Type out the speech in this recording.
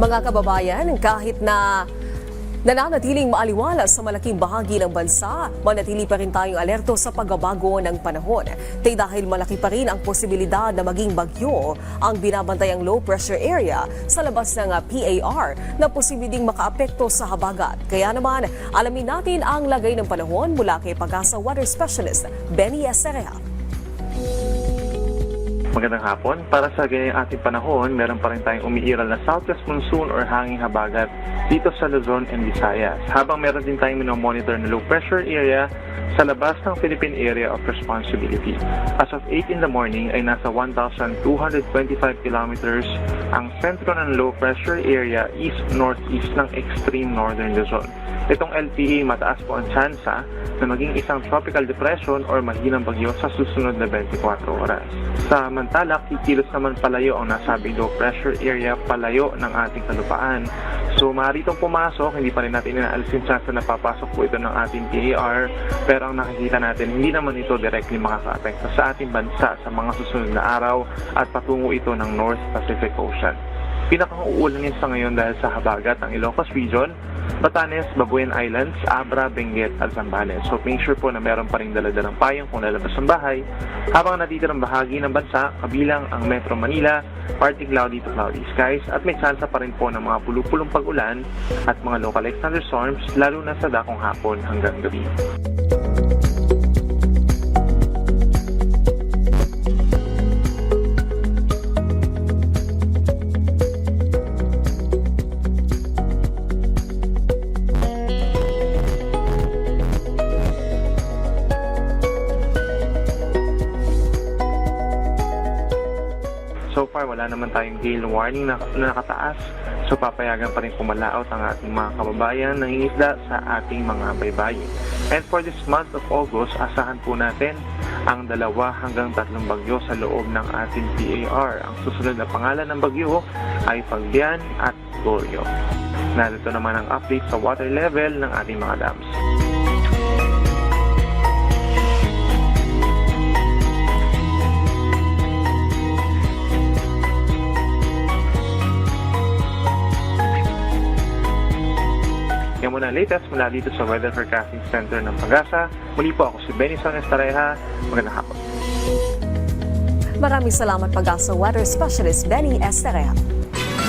Mga kababayan, kahit na nananatiling maaliwalas sa malaking bahagi ng bansa, manatili pa rin tayong alerto sa pagbabago ng panahon. Dahil malaki pa rin ang posibilidad na maging bagyo ang binabantayang low pressure area sa labas ng PAR na posibleng makaapekto sa habagat. Kaya naman, alamin natin ang lagay ng panahon mula kay Pag-asa Weather Specialist Benny Estereha. Magandang hapon. Para sa ganyang ating panahon, meron pa rin tayong umiiral na southwest monsoon or hanging habagat dito sa Luzon and Visayas. Habang meron din tayong minomonitor na low pressure area sa labas ng Philippine Area of Responsibility. As of 8 in the morning ay nasa 1,225 kilometers ang sentro ng low pressure area east-northeast ng extreme northern Luzon. Itong LPA mataas po ang tsansa na maging isang tropical depression or mahinang bagyo sa susunod na 24 oras. Samantala, kikilos naman palayo ang nasabing low pressure area palayo ng ating kalupaan. So, maaari itong pumasok, hindi pa rin natin inaalis yung chance na napapasok po ito ng ating PAR, pero ang nakikita natin, hindi naman ito directly makaka-apekto sa ating bansa sa mga susunod na araw at patungo ito ng North Pacific Ocean. Pinakauulanin sa ngayon dahil sa habagat ng Ilocos Region, Batanes, Babuyan Islands, Abra, Benguet at Zambales. So make sure po na meron pa rin daladalang payong kung lalabas ng bahay. Habang natitirang bahagi ng bansa, kabilang ang Metro Manila, partly cloudy to cloudy skies at may tsansa pa rin po ng mga pulupulong pag-ulan at mga localized thunderstorms lalo na sa dakong hapon hanggang gabi. So far, wala naman tayong gale warning na nakataas. So papayagan pa rin pumalaot ang ating mga kababayan na nangingisda sa ating mga baybayin. And for this month of August, asahan po natin ang 2 hanggang 3 bagyo sa loob ng ating PAR. Ang susunod na pangalan ng bagyo ay Pagbian at Goryeo. Narito naman ang update sa water level ng ating mga dams. Yan muna ang latest mula dito sa Weather Forecasting Center ng Pag-asa. Muli po ako si Benny Estereha. Magandang hapon. Maraming salamat Pag-asa Weather Specialist Benny Estereha.